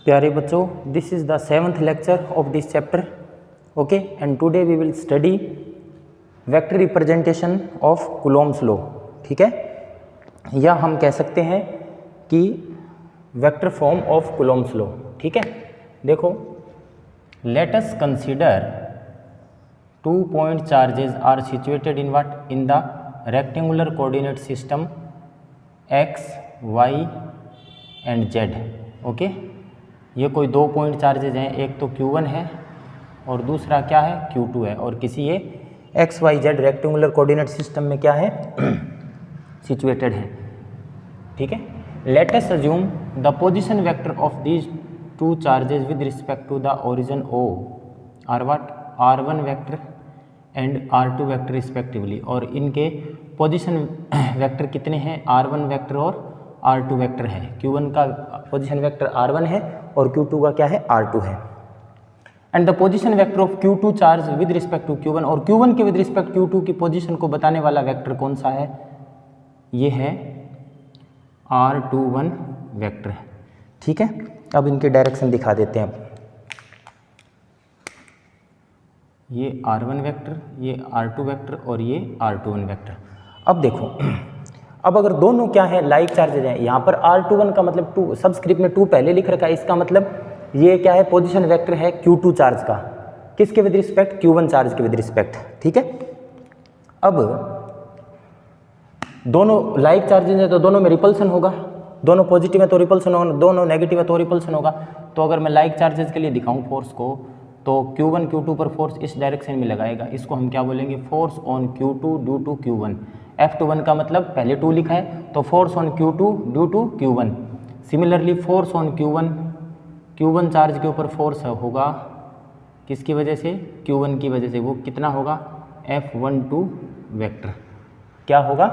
प्यारे बच्चों, this is the 7th lecture of this chapter. Okay, and today we will study vector representation of Coulomb's law. ठीक है, या हम कह सकते हैं कि vector form of Coulomb's law. ठीक है, देखो, let us consider 2 point charges are situated in what? In the rectangular coordinate system x, y and z. Okay, ये कोई 2 पॉइंट चार्जेज हैं, एक तो Q1 है और दूसरा क्या है Q2 है, और किसी ये X Y Z rectangular coordinate system में क्या है सिचुएटेड है. ठीक है, let us assume the position vector of these two charges with respect to the origin O are what? R1 vector and R2 vector respectively. और इनके position vector कितने हैं? R1 वेक्टर और R2 वेक्टर है. Q1 का position vector R1 है और Q2 का क्या है? R2 है. And the position vector of Q2 charge with respect to Q1, और Q1 के विद रिस्पेक्ट Q2 की पोजीशन को बताने वाला वेक्टर कौन सा है? ये है R21 वेक्टर. ठीक है, अब इनके डायरेक्शन दिखा देते हैं. ये R1 वेक्टर, ये R2 वेक्टर और ये R21 वेक्टर. अब देखो, अब अगर दोनों क्या है लाइक चार्जेज हैं, यहाँ पर R21 का मतलब 2 सबस्क्रिप्ट में 2 पहले लिख रखा है, इसका मतलब ये क्या है? पोजीशन वेक्टर है Q2 चार्ज का. किसके विद रिस्पेक्ट? Q1 चार्ज के विद रिस्पेक्ट. ठीक है, अब दोनों लाइक चार्जेज हैं तो दोनों में रिपल्सन होगा. दोनों पॉजिटिव है तो रिपल्सन होगा, दोनों नेगेटिव है तो रिपल्सन होगा. तो अगर मैं लाइक चार्जेज के लिए दिखाऊं फोर्स को, तो Q1 Q2 पर फोर्स इस डायरेक्शन में लगाएगा. इसको हम क्या बोलेंगे? Force on Q2 due to Q1. F21 का मतलब पहले 2 लिखा है तो force on Q2 due to Q1. Similarly force on Q1 charge के ऊपर फोर्स होगा किसकी वजह से? Q1 की वजह से. वो कितना होगा? F12 vector. क्या होगा?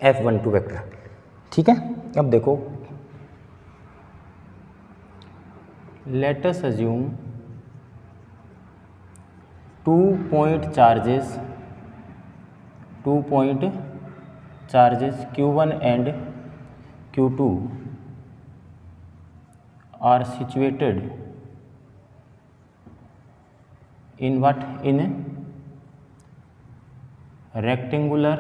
F12 vector. ठीक है, अब देखो, let us assume 2 point charges Q1 and Q2 are situated in what? In rectangular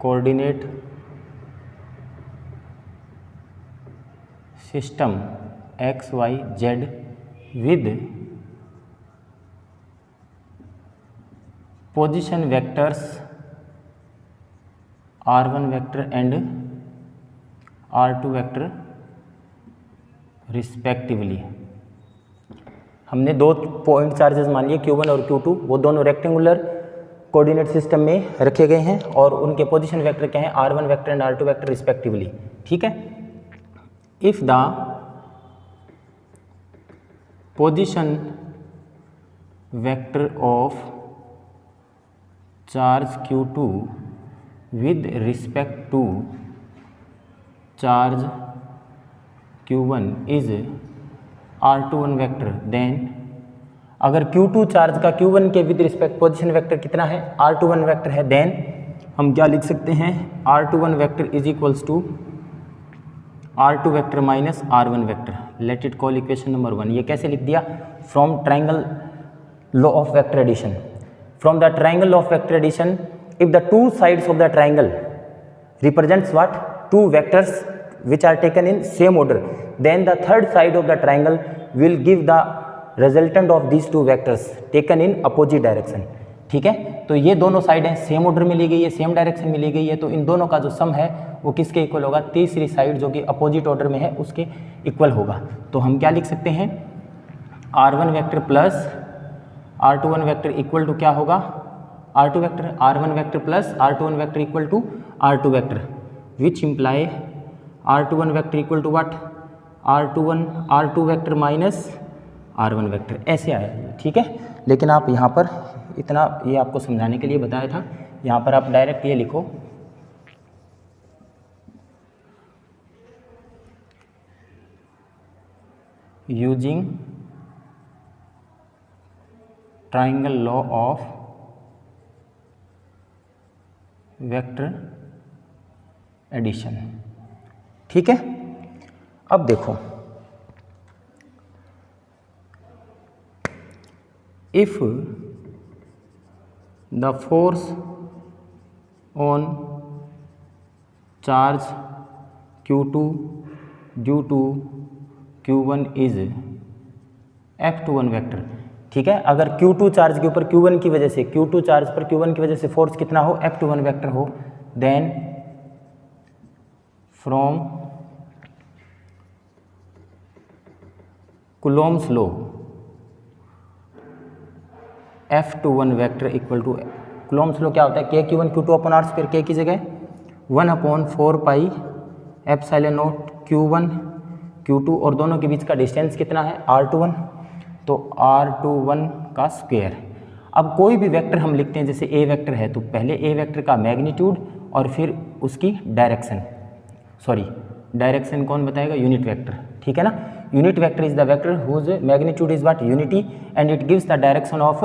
coordinate system x, y, z with position vectors R1 vector and R2 vector respectively. हमने 2 point charges मान लिए Q1 और Q2, वो दोनों rectangular coordinate system में रखे गए हैं और उनके पोजीशन वेक्टर क्या हैं? R1 vector and R2 vector respectively. ठीक है, if the position vector of charge Q2 with respect to charge Q1 is R21 vector, then अगर Q2 चार्ज का Q1 के विद रिस्पेक्ट पोजीशन वेक्टर कितना है? R21 vector है. Then हम क्या लिख सकते हैं? R21 vector is equals to R2 vector minus R1 vector. Let it call equation number 1. ये कैसे लिख दिया? From triangle law of vector addition. From the triangle law of vector addition, if the 2 sides of the triangle represents what? 2 vectors which are taken in same order, then the third side of the triangle will give the resultant of these 2 vectors taken in opposite direction. ठीक है, तो ये दोनों side हैं same order में ली गई है, same direction में ली गई है, तो इन दोनों का जो सम है वो किसके इक्वल होगा? तीसरी साइड जो कि अपोजिट ऑर्डर में है उसके इक्वल होगा. तो हम क्या लिख सकते हैं? R1 vector plus R21 vector equal to क्या होगा? R2 vector. R1 vector plus R21 vector equal to R2 vector, which imply R21 vector equal to what? R2 vector minus R1 vector. ऐसे आया. ठीक है, लेकिन आप यहाँ पर इतना ये आपको समझाने के लिए बताया था, यहाँ पर आप डायरेक्ट ये लिखो using triangle law of vector addition. ठीक है। अब देखो, if the force on charge Q2 due to Q1 is F21 vector, ठीक है। अगर Q2 चार्ज के ऊपर Q1 की वजह से, Q2 चार्ज पर Q1 की वजह से फोर्स कितना हो, F21 वेक्टर हो, then from Coulomb's law F21 vector equal to, Coulomb's law क्या होता है, K Q1 Q2 upon r square, K की जगह 1/4 pi epsilon not Q1 Q2 और दोनों के बीच का डिस्टेंस कितना है, R21, तो R21 का स्क्वायर। अब कोई भी वेक्टर हम लिखते हैं, जैसे A वेक्टर है तो पहले A वेक्टर का मैग्नीट्यूड और फिर उसकी डायरेक्शन, डायरेक्शन कौन बताएगा, यूनिट वेक्टर, ठीक है ना। Unit vector is the vector whose magnitude is what, unity, and it gives the direction of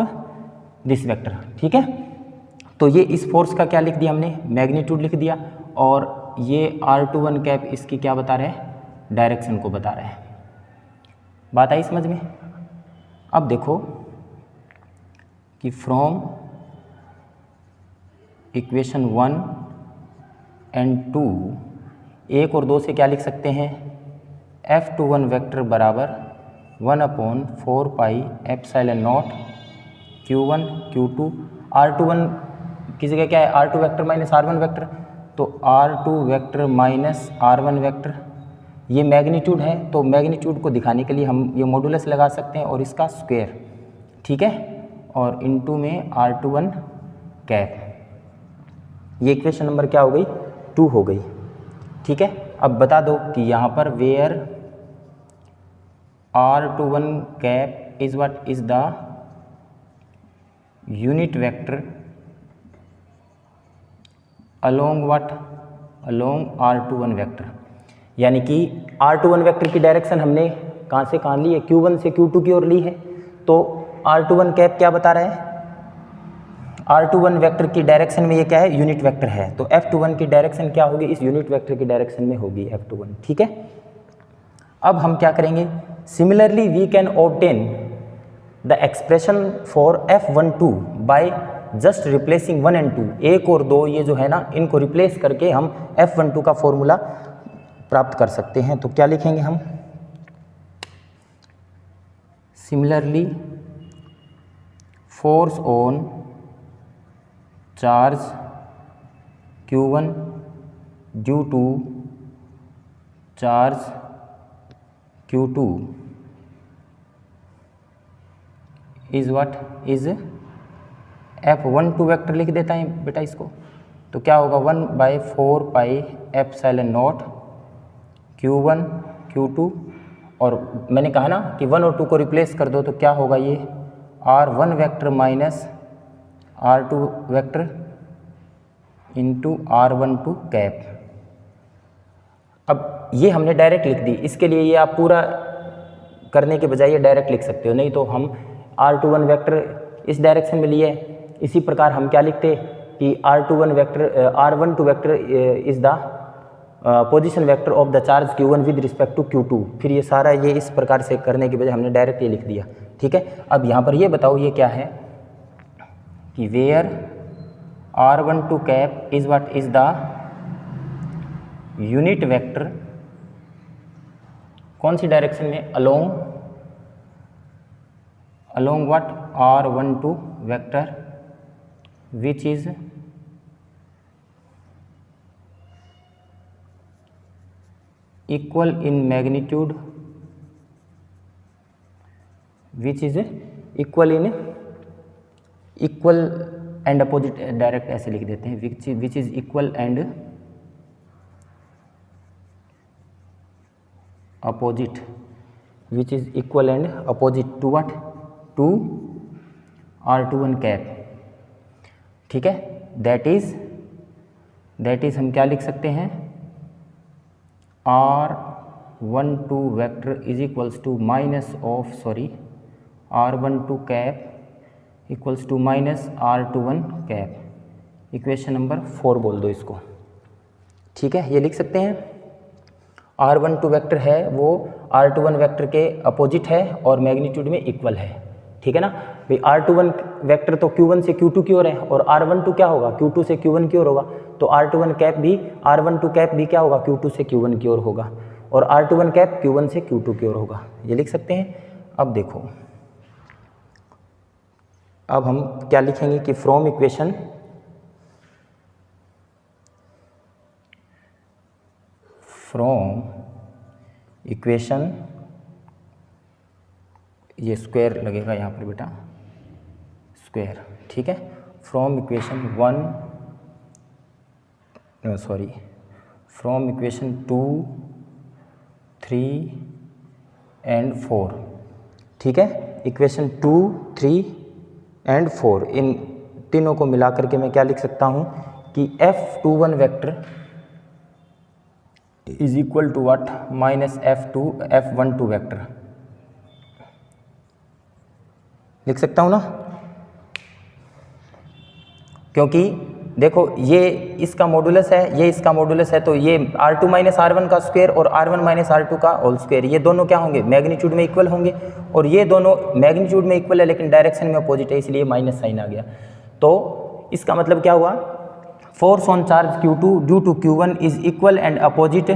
this vector, ठीक है। तो ये इस फोर्स का क्या लिख दिया हमने, मैग्नीट्यूड लिख दिया, और ये R21 कैप इसकी क्या बता रहे हैं, डायरेक्शन को बता रहे हैं। बात आई समझ में। अब देखो कि फ्रॉम इक्वेशन 1 एंड 2, 1 और 2 से क्या लिख सकते हैं, F21 वेक्टर बराबर 1/4 pi epsilon not Q1 Q2, R21 की जगह क्या है, R2 vector minus R1 vector, तो R2 vector minus R1 vector, ये मैग्नीट्यूड है, तो मैग्नीट्यूड को दिखाने के लिए हम ये मॉडुलस लगा सकते हैं और इसका स्क्वायर, ठीक है, और इनटू में R21 कैप। ये इक्वेशन नंबर क्या हो गई, 2 हो गई, ठीक है। अब बता दो कि यहाँ पर where R21 cap is what is the unit vector along what, along R21 vector, यानी कि R21 वेक्टर की डायरेक्शन हमने कहाँ से कहाँ ली है, Q1 से Q2 की ओर ली है, तो R21 कैप क्या बता रहा है, R21 वेक्टर की डायरेक्शन में ये क्या है, यूनिट वेक्टर है, तो F21 की डायरेक्शन क्या होगी, इस यूनिट वेक्टर की डायरेक्शन में होगी F21, ठीक है। अब हम क्या करेंगे, similarly we can obtain the expression for F12 by just replacing 1 and 2, 1 और 2 ये जो है ना, इनको रिप्लेस करके हम F12 का फॉर्मूला प्राप्त कर सकते हैं। तो क्या लिखेंगे हम, similarly force on charge Q1 due to charge Q2 is what is F12 vector लिख देता है बेटा इसको, तो क्या होगा 1/4 pi epsilon not Q1 Q2, और मैंने कहा ना कि 1 और 2 को रिप्लेस कर दो, तो क्या होगा ये R1 vector minus R2 vector into R12 cap. अब ये हमने डायरेक्ट लिख दी, इसके लिए ये आप पूरा करने के बजाय ये डायरेक्ट लिख सकते हो, नहीं तो हम R21 वेक्टर इस डायरेक्शन में लिए, इसी प्रकार हम क्या लिखते कि R12 vector is the position vector of the charge Q1 with respect to Q2, फिर ये सारा ये इस प्रकार से करने के बजाय हमने डायरेक्ट ये लिख दिया, ठीक है। अब यहाँ पर ये बताओ ये क्या है कि where R12 cap is what is the unit vector, कौन सी डायरेक्शन में, अलोंग what R12 vector which is equal in magnitude, which is equal and opposite, direct ऐसे लिख देते हैं, which is equal and opposite, which is equal and opposite to what, to R21 cap, ठीक है। दैट इज हम क्या लिख सकते हैं, R12 vector is equals to minus of R12 cap equals to minus R21 cap. Equation number 4 बोल दो इसको, ठीक है, ये लिख सकते हैं। R12 वेक्टर है वो R21 वेक्टर के अपोजिट है और मैग्नीट्यूड में इक्वल है, ठीक है ना भाई। R21 वेक्टर तो Q1 से Q2 की ओर है और R12 क्या होगा, Q2 से Q1 की ओर होगा, तो R21 कैप भी R12 कैप भी क्या होगा, Q2 से Q1 की ओर होगा और R21 कैप Q1 से Q2 की ओर होगा, ये लिख सकते हैं। अब देखो, अब हम क्या लिखेंगे कि फ्रॉम इक्वेशन ये स्क्वायर लगेगा यहाँ पर बेटा, स्क्वायर, ठीक है। फ्रॉम इक्वेशन 2, 3 एंड 4, ठीक है। इक्वेशन 2, 3 एंड 4 इन तीनों को मिला करके मैं क्या लिख सकता हूँ कि F21 vector is equal to what, minus F12 vector, लिख सकता हूँ ना, क्योंकि देखो ये इसका मॉडुलस है, ये इसका मॉडुलस है, तो ये R2 माइनस R1 का स्क्वायर और R1 माइनस R2 का होल स्क्वायर, ये दोनों क्या होंगे, मैग्नीट्यूड में इक्वल होंगे, और ये दोनों मैग्नीट्यूड में इक्वल है लेकिन डायरेक्शन में अपोजिट है, इसलिए माइनस साइन आ गया। तो इसका मतलब क्या हुआ, force on charge Q2 due to Q1 is equal and opposite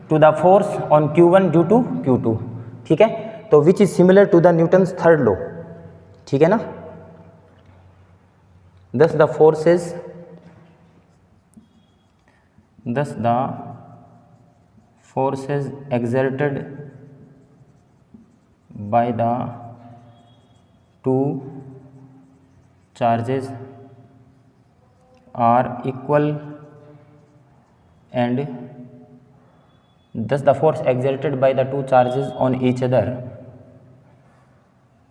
to the force on Q1 due to Q2, ठीक है। तो which is similar to the Newton's third law, ठीक है ना। Thus the forces exerted by the two charges are equal and thus the force exerted by the two charges on each other,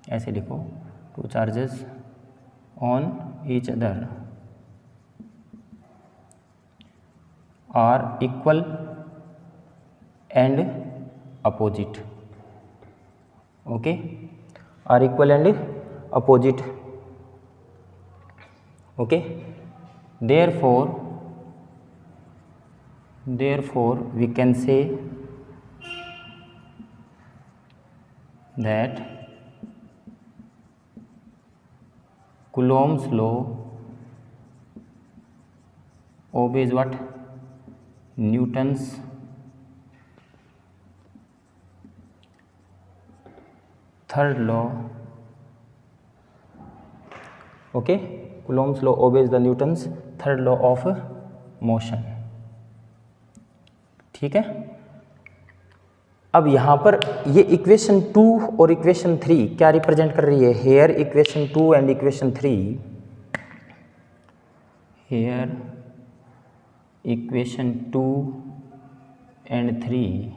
ऐसे लिखो, two charges on each other are equal and opposite, okay, are equal and opposite, okay. Therefore we can say that Coulomb's law obeys what, Newton's third law, okay, Coulomb's law obeys the Newton's third law of motion, ठीक है। अब यहाँ पर ये equation 2 और equation 3 क्या represent कर रही है, here equation 2 and equation 3, here equation 2 and 3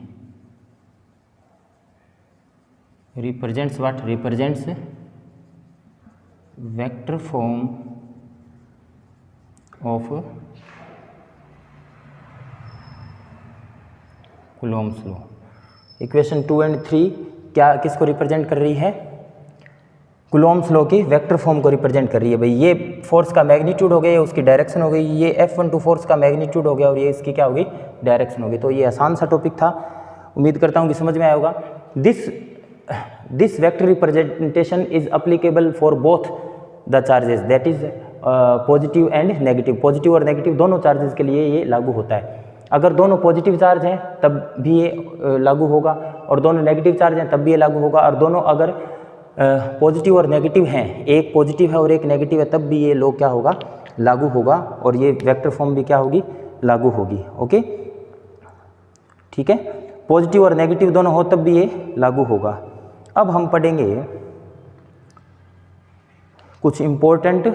represents what, represents vector form of Coulomb's law। Equation 2 and 3 क्या किसको रिप्रेजेंट कर रही है, कुलोम्स लॉ की वेक्टर फॉर्म को रिप्रेजेंट कर रही है। भाई ये फोर्स का मैग्नीट्यूड हो गया, ये उसकी डायरेक्शन हो गई, ये F12 फोर्स का मैग्नीट्यूड हो गया और ये इसकी क्या होगी, डायरेक्शन होगी। तो ये आसान सा टॉपिक था, उम्मीद करता हूँ कि समझ में आया होगा। This vector representation is applicable for both the charges, that is positive and negative, positive और नेगेटिव दोनों चार्जेस के लिए ये लागू होता है। अगर दोनों पॉजिटिव चार्ज हैं तब भी ये लागू होगा और दोनों नेगेटिव चार्ज हैं तब भी ये लागू होगा, और दोनों अगर पॉजिटिव और नेगेटिव हैं, एक पॉजिटिव है और एक नेगेटिव है, तब भी ये लॉ क्या होगा, लागू होगा, और ये वेक्टर फॉर्म भी क्या होगी, लागू होगी, ओके, ठीक है। पॉजिटिव और नेगेटिव दोनों हो तब भी ये लागू होगा। अब हम पढ़ेंगे कुछ इम्पोर्टेंट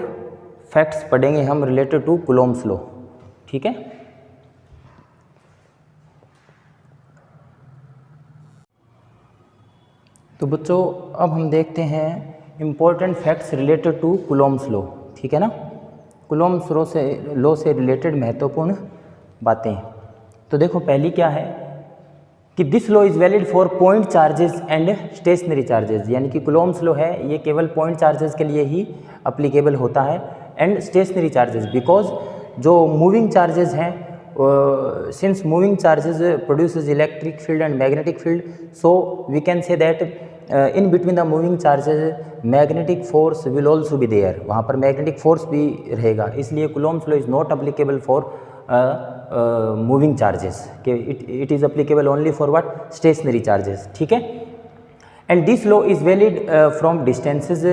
फैक्ट्स पढ़ेंगे हम रिलेटेड टू कुलोम्स लॉ, ठीक है। तो बच्चों अब हम देखते हैं important facts related to Coulomb's law, ठीक है ना। कुलोम्स लॉ से रिलेटेड महत्वपूर्ण बातें। तो देखो पहली क्या है कि this law is valid for point charges and stationary charges, यानी कि कुलोम्स लॉ है ये केवल पॉइंट चार्जेस के लिए ही अप्लीकेबल होता है, एंड स्टेशनरी चार्जेस, बिकॉज जो मूविंग चार्जेस हैं since moving charges produces electric field and magnetic field, so we can say that in between the moving charges magnetic force will also be there, वहाँ पर magnetic force भी रहेगा, इसलिए Coulomb's law is not applicable for moving charges, it is applicable only for what, stationary charges, ठीक है। and this law is valid from distances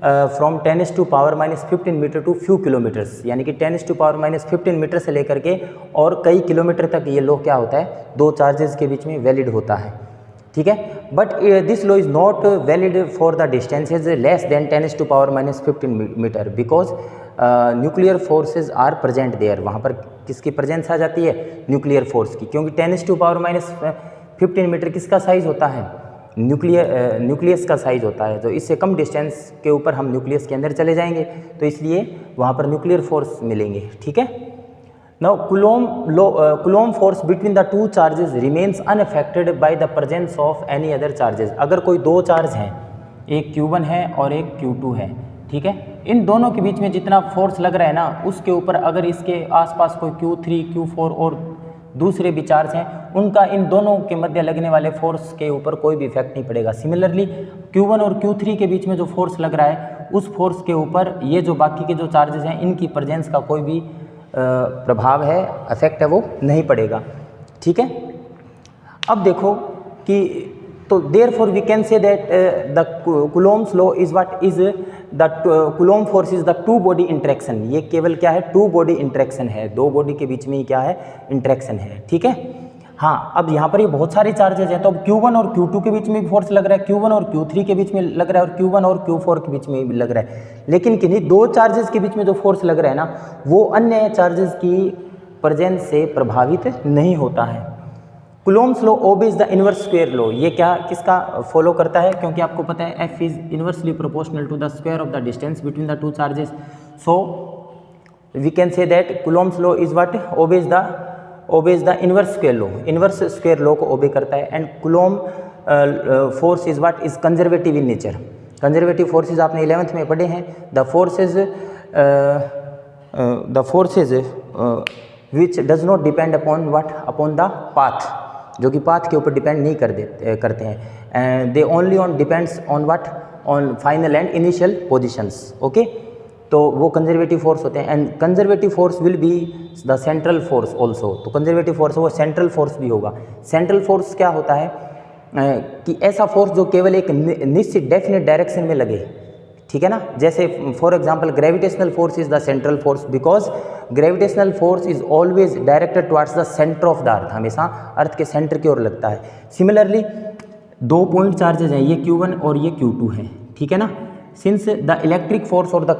from 10⁻⁻15 metre to few kilometres, यानी कि 10⁻⁻15 metre से लेकर के और कई किलोमीटर तक ये लॉ क्या होता है, दो चार्जेस के बीच में वैलिड होता है, ठीक है। But this law is not valid for the distances less than 10⁻⁻15 metre because nuclear forces are present there, वहाँ पर किसकी प्रेजेंस आ जाती है, न्यूक्लियर फोर्स की, क्योंकि 10⁻⁻15 मीटर किसका साइज होता है, न्यूक्लियस का साइज होता है। तो इससे कम डिस्टेंस के ऊपर हम न्यूक्लियस के अंदर चले जाएंगे तो इसलिए वहाँ पर न्यूक्लियर फोर्स मिलेंगे, ठीक है। Now coulomb force between the two charges remains unaffected by the presence of any other charges. अगर कोई दो चार्ज हैं, एक Q1 है और एक Q2 है, ठीक है, इन दोनों के बीच में जितना फोर्स लग रहा है ना, उसके ऊपर अगर इसके आसपास कोई Q3 Q4 और दूसरे भी चार्ज हैं, उनका इन दोनों के मध्य लगने वाले फोर्स के ऊपर कोई भी इफेक्ट नहीं पड़ेगा। सिमिलरली Q1 और Q3 के बीच में जो फोर्स लग रहा है, उस फोर्स के ऊपर ये जो बाकी के जो चार्जेस हैं, इनकी प्रेजेंस का कोई भी प्रभाव है, इफेक्ट है, वो नहीं पड़ेगा, ठीक है। अब देखो कि तो therefore we can say that the Coulomb's law is what is the Coulomb force is the two body interaction. ये केवल क्या है, टू बॉडी इंटरेक्शन है, दो बॉडी के बीच में ही क्या है, इंटरेक्शन है, ठीक है। हाँ, अब यहाँ पर ये बहुत सारे चार्जेस हैं, तो अब Q1 और Q2 के बीच में भी फोर्स लग रहा है, Q1 और Q3 के बीच में लग रहा है और Q1 और Q4 के बीच में भी लग रहा है, लेकिन किन्हीं दो चार्जेस के बीच में जो फोर्स लग रहा है ना, वो अन्य चार्जेस की प्रेजेंस से प्रभावित नहीं होता है। Coulomb's law obeys the inverse square law, ये क्या किसका फॉलो करता है, क्योंकि आपको पता है F is inversely proportional to the square of the distance between the two charges, so we can say that Coulomb's law is what obeys the inverse square law, inverse square law को obey करता है। and Coulomb force is what is conservative in nature, conservative forces आपने 11th में पढ़े हैं, the forces which does not depend upon the path, जो कि path के ऊपर डिपेंड नहीं करते हैं, they only on depends on on final and initial positions, okay. तो वो कंजर्वेटिव फोर्स होते हैं, and conservative force will be the central force also. तो कंजर्वेटिव फोर्स वो सेंट्रल फोर्स भी होगा। सेंट्रल फोर्स क्या होता है कि ऐसा फोर्स जो केवल एक निश्चित डेफिनेट डायरेक्शन में लगे, ठीक है ना। जैसे for example gravitational force is the central force because gravitational force is always directed towards the centre of the earth, हमेशा अर्थ के सेंटर की ओर लगता है। सिमिलरली दो पॉइंट चार्जेस हैं, ये Q1 और ये Q2 हैं, ठीक है ना। सिंस द इलेक्ट्रिक फोर्स और the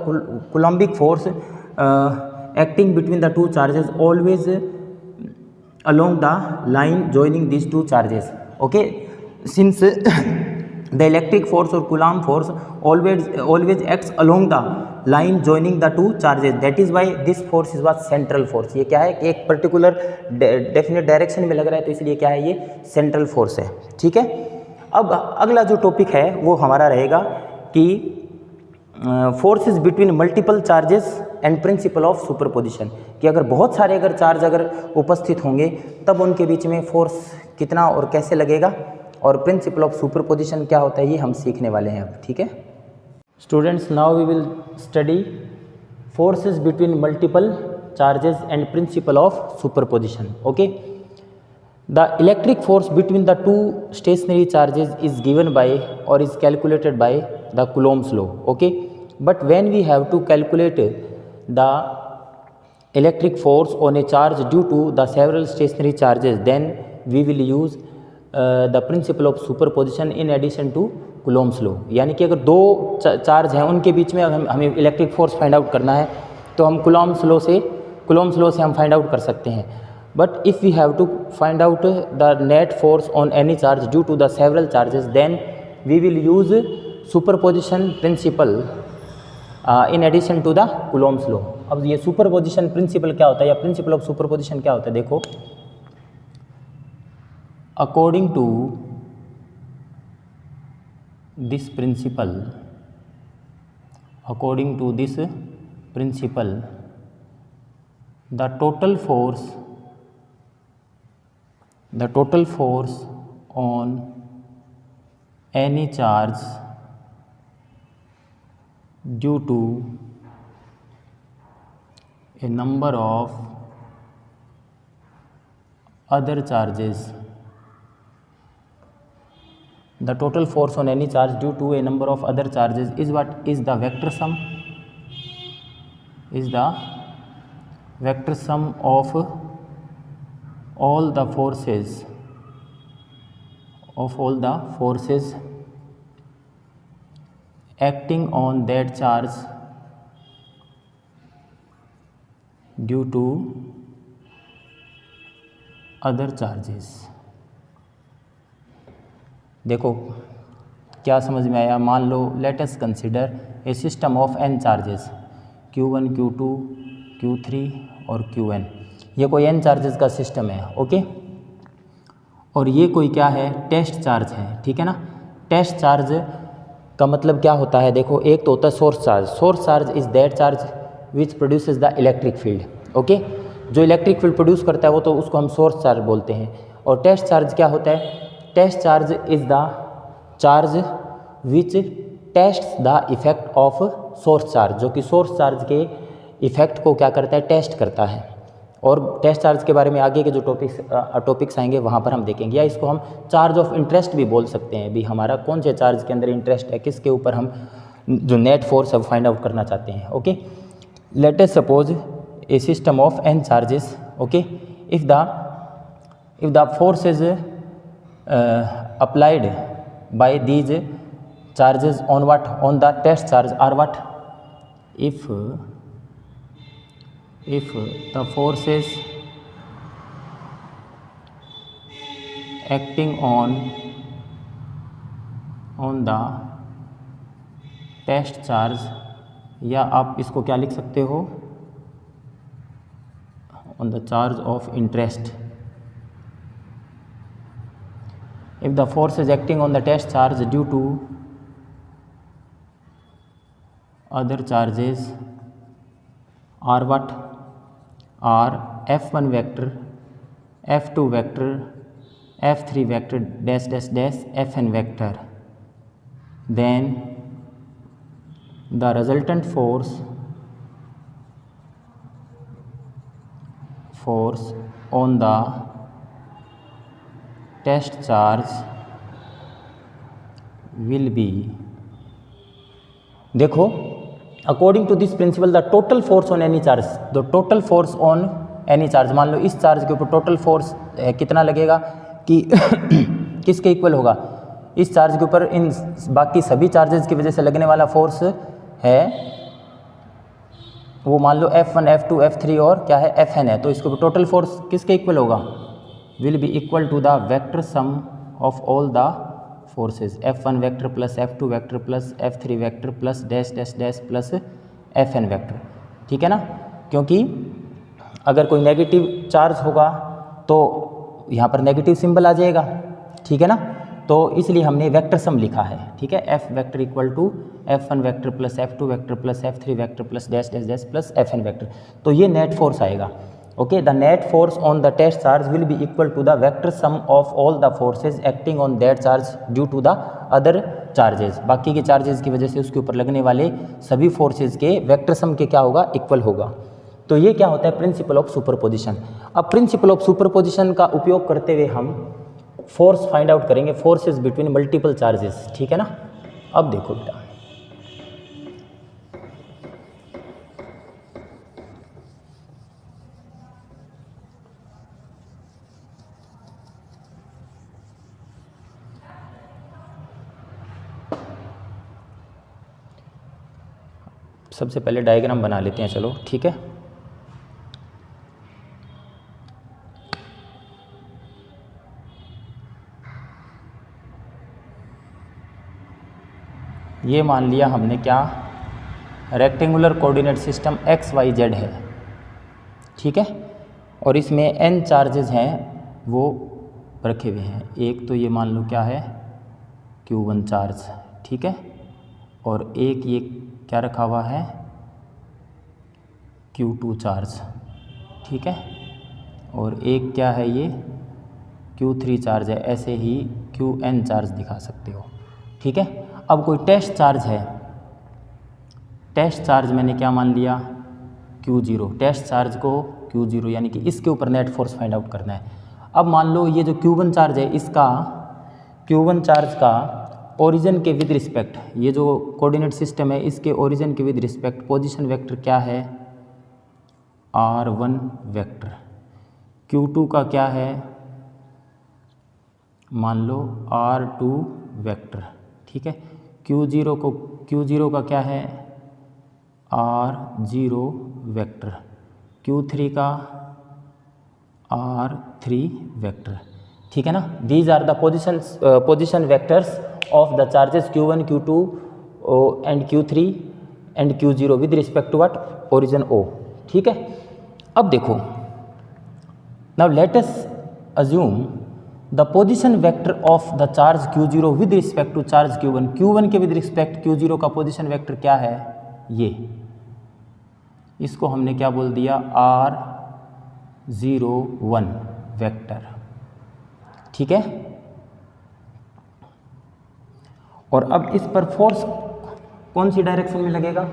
Coulombic force acting between the two charges always along the line joining this two charges, okay. Since the electric force or Coulomb force always acts along the line joining the two charges, that is why this force is what central force। ये क्या है कि एक particular definite direction में लग रहा है, तो इसलिए क्या है, ये सेंट्रल फोर्स है, ठीक है। अब अगला जो टॉपिक है वो हमारा रहेगा कि forces between multiple charges and principle of superposition, कि अगर बहुत सारे अगर चार्ज अगर उपस्थित होंगे तब उनके बीच में फोर्स कितना और कैसे लगेगा, और प्रिंसिपल ऑफ सुपरपोजिशन क्या होता है, ये हम सीखने वाले हैं अब, ठीक है। Students, now we will study forces between multiple charges and principle of superposition, okay. The electric force between the two stationary charges is given by और is calculated by the Coulomb's law, okay. But when we have to calculate the electric force on a charge due to the several stationary charges, then we will use the principle of superposition in addition to Coulomb's law। यानी कि अगर दो charge हैं उनके बीच में हमें electric force find out करना है तो हम Coulomb's law से हम फाइंड आउट कर सकते हैं। But if we have to find out the net force on any charge due to the several charges, then we will use superposition principle in addition to the Coulomb's law। अब ये superposition principle क्या होता है या principal of superposition क्या होता है, देखो। According to this principle, the total force the total force on any charge due to a number of other charges. The total force on any charge due to a number of other charges is what is the vector sum, is the vector sum of all the forces acting on that charge due to other charges. देखो क्या समझ में आया। मान लो let us consider a system of n charges Q1, Q2, Q3 और Qn। ये कोई n चार्जेस का सिस्टम है, ओके। और ये कोई क्या है, टेस्ट चार्ज है, ठीक है ना। टेस्ट चार्ज का मतलब क्या होता है, देखो एक तो होता है source charge. Source charge is that charge which produces the electric field, okay. जो इलेक्ट्रिक फील्ड प्रोड्यूस करता है वो तो उसको हम सोर्स चार्ज बोलते हैं। और टेस्ट चार्ज क्या होता है, test charge is the charge which test the effect of source charge, जो कि सोर्स चार्ज के इफेक्ट को क्या करता है, टेस्ट करता है। और टेस्ट चार्ज के बारे में आगे के जो टॉपिक्स आएंगे वहाँ पर हम देखेंगे। या इसको हम चार्ज ऑफ इंटरेस्ट भी बोल सकते हैं, भी हमारा कौन से चार्ज के अंदर इंटरेस्ट है, किसके ऊपर हम जो नेट फोर्स है फाइंड आउट करना चाहते हैं, okay. Let us suppose A system of n charges, okay. If the force is applied by these charges on what, on the test charge are what, if the forces acting on the test charge, या आप इसको क्या लिख सकते हो, on the charge of interest. If the force is acting on the test charge due to other charges are what, are F1 vector, F2 vector, F3 vector dash dash dash Fn vector, then the resultant force on the test charge will be, देखो according to this principle the total force on any charge, the total force on any charge, मान लो इस charge के ऊपर total force कितना लगेगा कि किसके इक्वल होगा, इस चार्ज के ऊपर इन बाकी सभी चार्जेस की वजह से लगने वाला फोर्स है वो मान लो F1, F2, F3 और क्या है Fn है। तो इसके ऊपर टोटल फोर्स किसके इक्वल होगा, will be equal to the vector sum of all the forces, F1 vector plus F2 vector plus F3 vector plus dash dash dash plus Fn vector, ठीक है ना। क्योंकि अगर कोई नेगेटिव चार्ज होगा तो यहाँ पर नेगेटिव सिंबल आ जाएगा, ठीक है ना। तो इसलिए हमने वेक्टर सम लिखा है, ठीक है। F vector equal to F1 vector plus F2 vector plus F3 vector plus dash dash dash plus Fn vector. तो ये नेट फोर्स आएगा, okay. The net force on the test charge will be equal to the vector sum of all the forces acting on that charge due to the other charges, बाकी के charges की वजह से उसके ऊपर लगने वाले सभी फोर्सेज के वेक्टर सम के क्या होगा, इक्वल होगा। तो ये क्या होता है, प्रिंसिपल ऑफ सुपरपोजिशन। अब प्रिंसिपल ऑफ सुपरपोजिशन का उपयोग करते हुए हम फोर्स फाइंड आउट करेंगे, फोर्सेज बिटवीन मल्टीपल चार्जेस, ठीक है ना। अब देखो बेटा, सबसे पहले डायग्राम बना लेते हैं, चलो ठीक है। ये मान लिया हमने क्या, rectangular coordinate system X Y Z है, ठीक है। और इसमें n चार्जेस हैं वो रखे हुए हैं। एक तो ये मान लो क्या है, Q1 चार्ज, ठीक है। और एक ये क्या रखा हुआ है, Q2 चार्ज, ठीक है। और एक क्या है, ये Q3 चार्ज है, ऐसे ही Qn चार्ज दिखा सकते हो। ठीक है, अब कोई टेस्ट चार्ज है, टेस्ट चार्ज मैंने क्या मान लिया Q0, टेस्ट चार्ज को Q0 यानी कि इसके ऊपर नेट फोर्स फाइंड आउट करना है। अब मान लो ये जो Q1 चार्ज है, इसका Q1 चार्ज का ओरिजिन के विद रिस्पेक्ट, ये जो कोऑर्डिनेट सिस्टम है इसके ओरिजिन के विद रिस्पेक्ट पोजीशन वेक्टर क्या है R1 वेक्टर। Q2 का क्या है मान लो R2 वेक्टर। ठीक है, Q0 का क्या है R0 वेक्टर, Q3 का R3 वेक्टर। ठीक है ना, these are the position vectors of the charges Q1 Q2 and Q3 and Q0 with respect to what origin O। ठीक है, अब देखो, now let us assume the position vector of the charge Q0 with respect to charge Q1, Q1 के with respect Q0 का position vector क्या है, ये इसको हमने क्या बोल दिया R01 वेक्टर। ठीक है, और अब इस पर फोर्स कौन सी डायरेक्शन में लगेगा,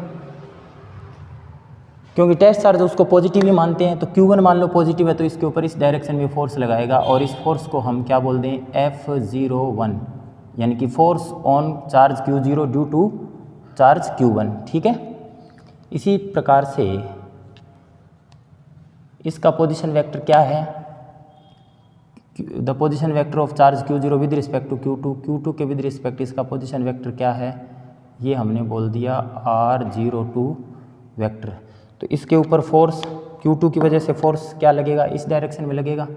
क्योंकि टेस्ट चार्ज उसको पॉजिटिव ही मानते हैं, तो Q1 मान लो पॉजिटिव है तो इसके ऊपर इस डायरेक्शन में फोर्स लगाएगा, और इस फोर्स को हम क्या बोल दें F01, यानी कि force on charge Q0 due to charge Q1। ठीक है, इसी प्रकार से इसका पोजीशन वेक्टर क्या है, the position vector of charge Q0 with respect to Q2 के विद रिस्पेक्ट इसका पोजीशन वेक्टर क्या है, ये हमने बोल दिया R02 वेक्टर। तो इसके ऊपर फोर्स Q2 की वजह से फोर्स क्या लगेगा, इस डायरेक्शन में लगेगा,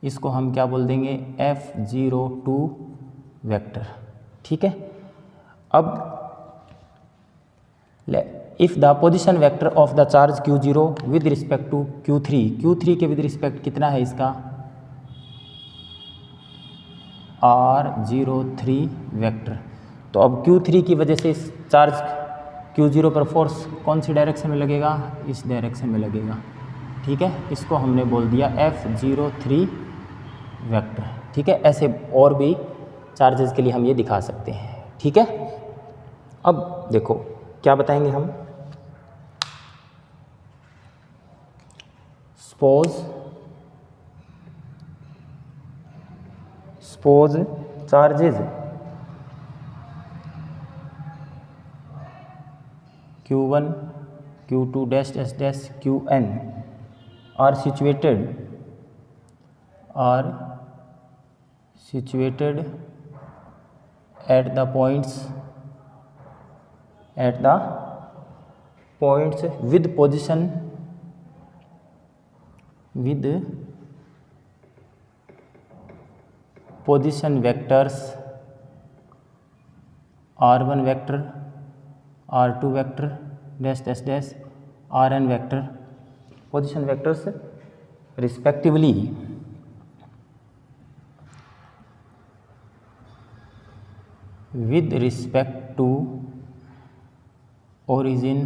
इसको हम क्या बोल देंगे F02 वेक्टर। ठीक है, अब if the position vector of the charge Q0 with respect to Q3 के विद रिस्पेक्ट कितना है इसका R03 वेक्टर। तो अब Q3 की वजह से इस चार्ज Q0 पर फोर्स कौन सी डायरेक्शन में लगेगा, इस डायरेक्शन में लगेगा। ठीक है, इसको हमने बोल दिया F03 वेक्टर। ठीक है, ऐसे और भी चार्जेस के लिए हम ये दिखा सकते हैं। ठीक है, अब देखो क्या बताएंगे हम, suppose charges Q1 Q2 dash dash dash Qn are situated at the points with position vectors R1 vector, R2 vector dash dash dash Rn vector, position vectors respectively with respect to origin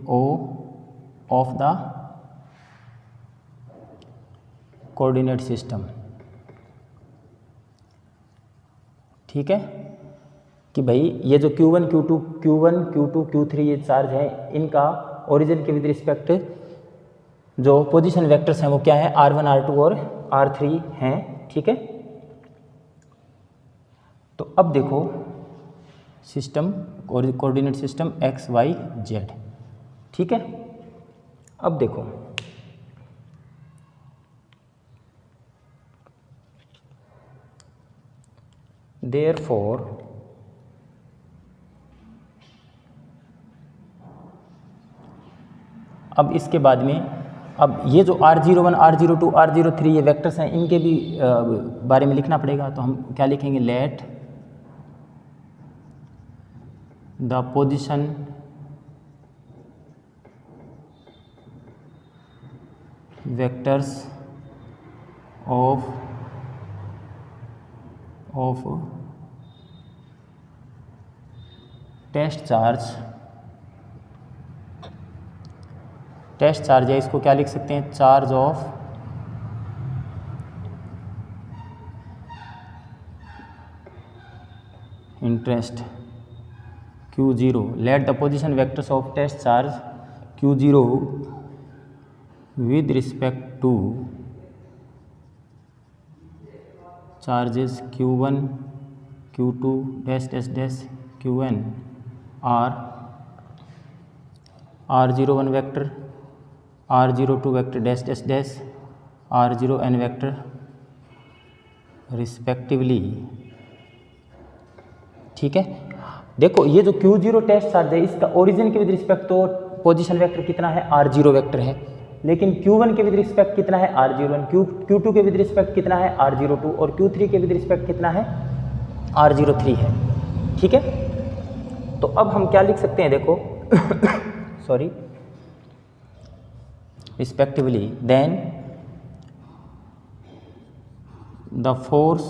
O of the coordinate system. ठीक है, कि भाई ये जो Q1 Q2 Q3 ये charge है, इनका origin के विद रिस्पेक्ट जो पोजीशन वेक्टर्स हैं वो क्या है R1 R2 और R3 हैं। ठीक है, तो अब देखो system coordinate system x y z। ठीक है, अब देखो देयरफॉर अब इसके बाद में अब ये जो R01 R02 R03 ये वेक्टर्स हैं, इनके भी बारे में लिखना पड़ेगा। तो हम क्या लिखेंगे, let the position vectors of test charge है, इसको क्या लिख सकते हैं, charge of interest Q0, let the position vectors of test charge Q0 with respect to charges Q1, Q2 dash dash dash Qn are R01 vector, R02 vector dash dash dash, R0n vector respectively. ठीक है, देखो ये जो Q0 test charge है इसका origin के with respect तो position vector कितना है, R0 वेक्टर है, लेकिन Q1 के विद रिस्पेक्ट कितना है, R01, Q2 के विद रिस्पेक्ट कितना है, R02 और Q3 के विद रिस्पेक्ट कितना है, R03 है। ठीक है, तो अब हम क्या लिख सकते हैं, देखो sorry, respectively then the force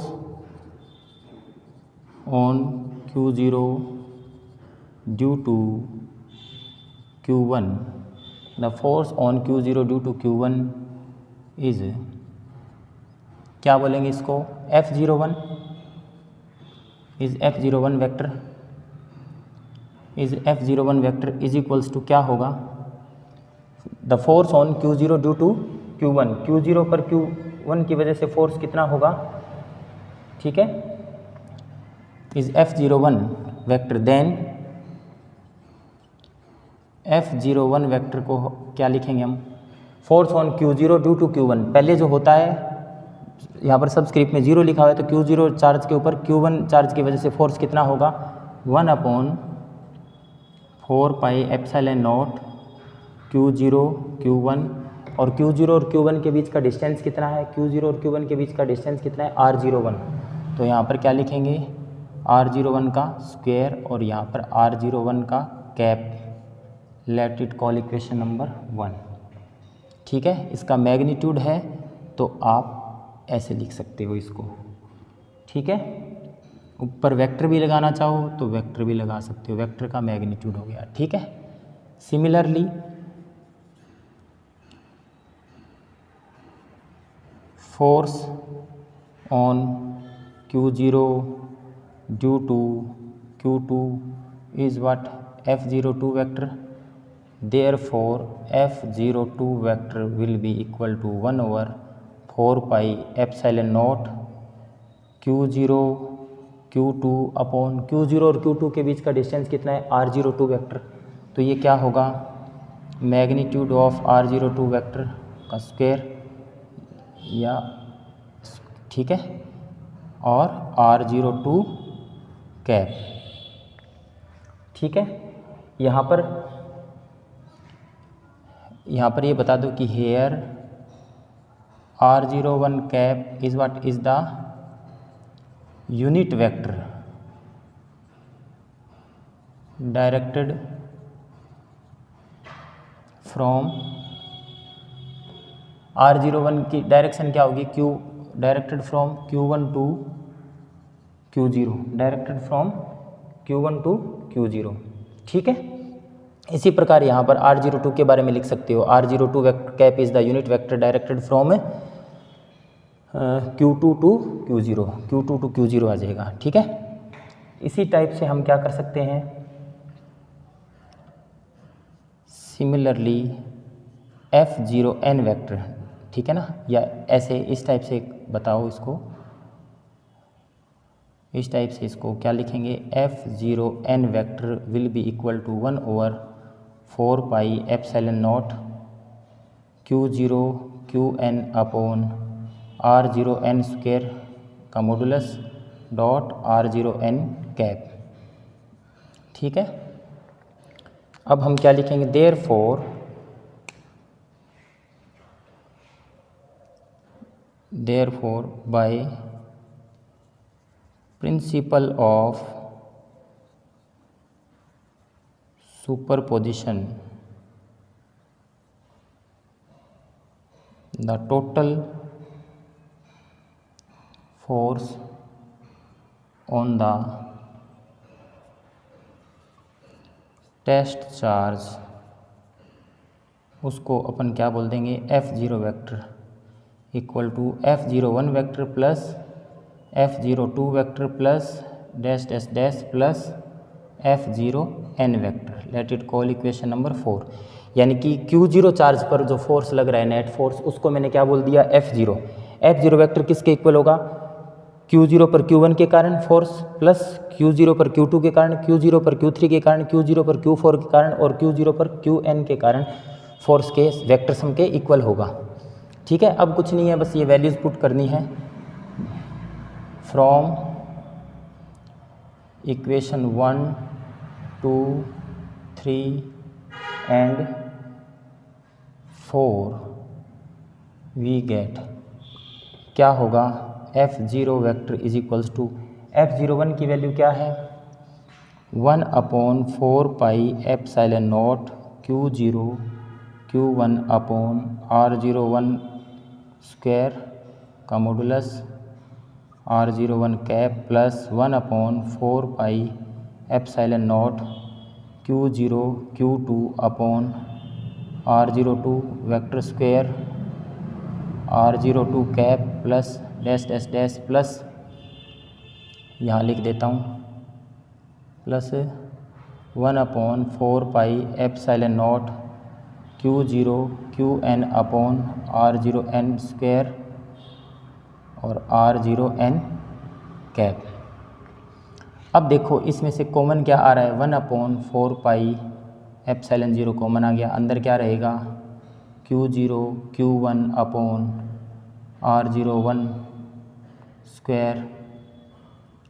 on Q0 due to Q1, the force on Q0 due to Q1 is, क्या बोलेंगे इसको, F01 is F01 vector is equals to क्या होगा, the force on Q0 due to Q1, Q0 पर Q1 की वजह से force कितना होगा, ठीक है, is F01 vector, then F01 vector को क्या लिखेंगे हम, force on Q0 due to Q1, पहले जो होता है यहाँ पर सबस्क्रिप्ट में 0 लिखा हुआ है, तो Q0 चार्ज के ऊपर Q1 चार्ज की वजह से फोर्स कितना होगा, 1/4πε0 Q0 Q1, और Q0 और Q1 के बीच का डिस्टेंस कितना है, Q0 और Q1 के बीच का डिस्टेंस कितना है, R01, तो यहाँ पर क्या लिखेंगे, R01 का स्क्वायर और यहाँ पर R01 का cap, late it call equation number 1। ठीक है, इसका मैग्नीट्यूड है तो आप ऐसे लिख सकते हो इसको। ठीक है, ऊपर वेक्टर भी लगाना चाहो तो वेक्टर भी लगा सकते हो, वेक्टर का मैग्नीट्यूड हो गया। ठीक है, similarly force on Q0 due to Q2 is what, F02 vector, therefore F02 vector will be equal to 1/4πε0 Q0 Q2 upon Q0 और Q2 के बीच का डिस्टेंस कितना है, R02 वेक्टर, तो ये क्या होगा, मैग्नीट्यूड ऑफ R02 वेक्टर का स्क्वायर या, ठीक है, और R02 कैप। ठीक है, यहाँ पर ये बता दो कि here R01 cap is what, is the unit vector directed from R01 की डायरेक्शन क्या होगी, directed from Q1 to Q0, directed from Q1 to Q0। ठीक है, इसी प्रकार यहाँ पर R02 के बारे में लिख सकते हो, R02 cap is the unit vector directed from Q2 to Q0 आ जाएगा। ठीक है, इसी टाइप से हम क्या कर सकते हैं, सिमिलरली F0n वेक्टर, ठीक है ना, या ऐसे इस टाइप से बताओ इसको, इस टाइप से इसको क्या लिखेंगे, F0n vector will be equal to 1/4πε0 Q0 Qn upon R0n square का मॉडुलस डॉट R0n कैप। ठीक है, अब हम क्या लिखेंगे, therefore by principle of superposition the total force on the test charge, उसको अपन क्या बोल देंगे, F0 vector equal to F01 vector plus F02 vector plus dash dash dash plus F0n vector. Let it call equation number 4। यानी कि Q0 charge पर जो force लग रहा है नेट फोर्स, उसको मैंने क्या बोल दिया, F0। F0 वेक्टर किसके इक्वल होगा, Q0 पर Q1 के कारण फोर्स प्लस Q0 पर Q2 के कारण, Q0 पर Q3 के कारण, Q0 पर Q4 के कारण और Q0 पर Qn के कारण फोर्स के वेक्टर सम के इक्वल होगा। ठीक है, अब कुछ नहीं है, बस ये वैल्यूज़ पुट करनी है from equation 1, 2, 3 and 4 we get क्या होगा, F0 vector is equals to F01 की वैल्यू क्या है, 1/4 pi epsilon naught Q0 Q1 upon R01 square का modulus R01 cap plus 1/4 pi epsilon naught Q0 Q2 upon R02 vector square R02 cap plus dash dash dash plus, यहाँ लिख देता हूँ, plus 1/4 pi epsilon naught Q0 Qn upon R0n square और R0n cap. अब देखो इसमें से common क्या आ रहा है, 1/4 पाई एप्सिलॉन 0 कॉमन आ गया, अंदर क्या रहेगा, Q0 Q1 upon R01 square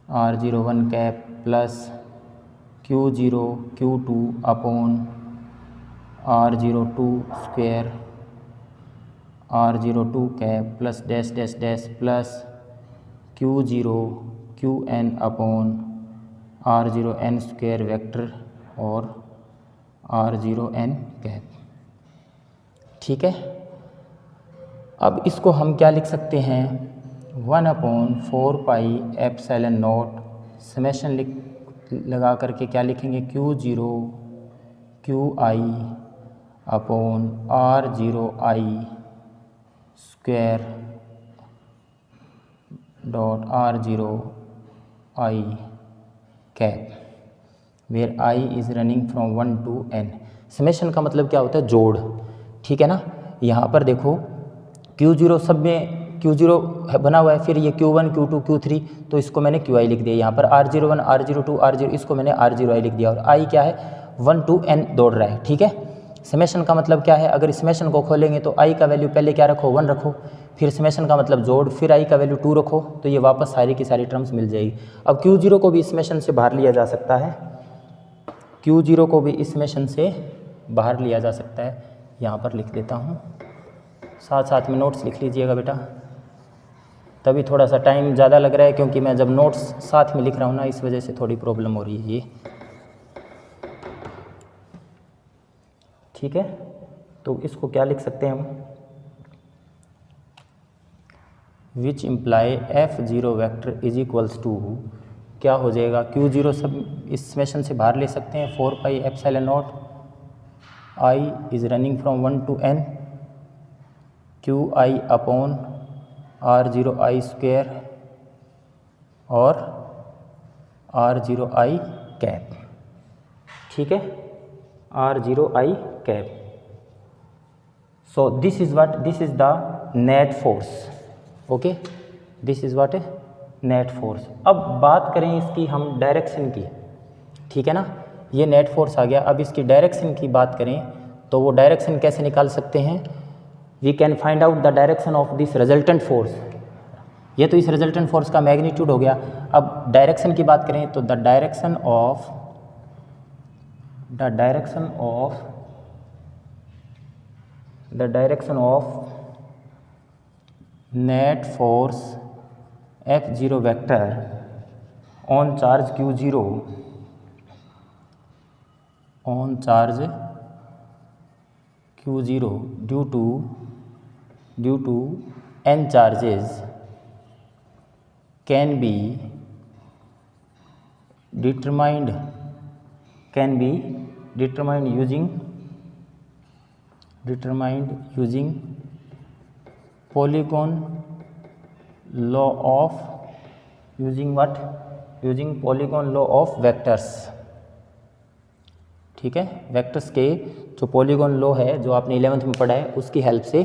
R01 cap plus Q0 Q2 upon R02 square R02 cap plus dash dash dash plus Q0 Qn upon R0n square vector और R0n कैप। ठीक है, अब इसको हम क्या लिख सकते हैं, 1/4 पाई एप्सिलॉन नॉट समेशन लगा करके क्या लिखेंगे, Q0 Qi upon R0i square dot R0i cap where i is running from 1 to n। Summation का मतलब क्या होता है, जोड़। ठीक है ना, यहाँ पर देखो Q0 सब में Q0 बना हुआ है, फिर ये Q1 Q2 Q3, तो इसको मैंने Qi लिख दिया। यहाँ पर R01 R02 R0, इसको मैंने R0i लिख दिया और i क्या है, 1 to n दौड़ रहा है। ठीक है, समेशन का मतलब क्या है, अगर समेशन को खोलेंगे तो i का वैल्यू पहले क्या रखो, 1 रखो, फिर समेशन का मतलब जोड़, फिर i का वैल्यू 2 रखो, तो ये वापस सारी की सारी टर्म्स मिल जाएगी। अब Q0 को भी समेशन से बाहर लिया जा सकता है, Q0 को भी इस समेशन से बाहर लिया जा सकता है। यहाँ पर लिख देता हूँ, साथ साथ में नोट्स लिख लीजिएगा बेटा, तभी थोड़ा सा टाइम ज़्यादा लग रहा है, क्योंकि मैं जब नोट्स साथ में लिख रहा हूँ ना, इस वजह से थोड़ी प्रॉब्लम हो रही है ये। ठीक है, तो इसको क्या लिख सकते हैं हम, which imply F0 vector is equals to, क्या हो जाएगा, Q0 सब इस समेशन से बाहर ले सकते हैं, 4 पाई epsilon not i is running from 1 to n Qi upon R0i square और R0i कैप। ठीक है, R0i cap. So this is what, this is the net force. Okay, this is what, net force. अब बात करें इसकी हम direction की। ठीक है ना, ये नेट फोर्स आ गया। अब इसकी डायरेक्शन की बात करें तो वो डायरेक्शन कैसे निकाल सकते हैं, we can find out the direction of this resultant force. ये तो इस रिजल्टेंट फोर्स का मैग्नीट्यूड हो गया। अब डायरेक्शन की बात करें तो the direction of net force F0 vector on charge Q0 due to n charges can be determined using polygon law of vectors। ठीक है, वेक्टर्स के जो पॉलीगॉन लॉ है जो आपने 11th में पढ़ा है उसकी हेल्प से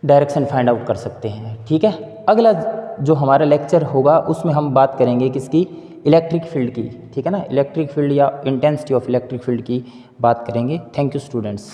डायरेक्शन फाइंड आउट कर सकते हैं। ठीक है, अगला जो हमारा लेक्चर होगा उसमें हम बात करेंगे किसकी, इलेक्ट्रिक फील्ड की। ठीक है ना, इलेक्ट्रिक फील्ड या इंटेंसिटी ऑफ इलेक्ट्रिक फील्ड की बात करेंगे। Thank you students.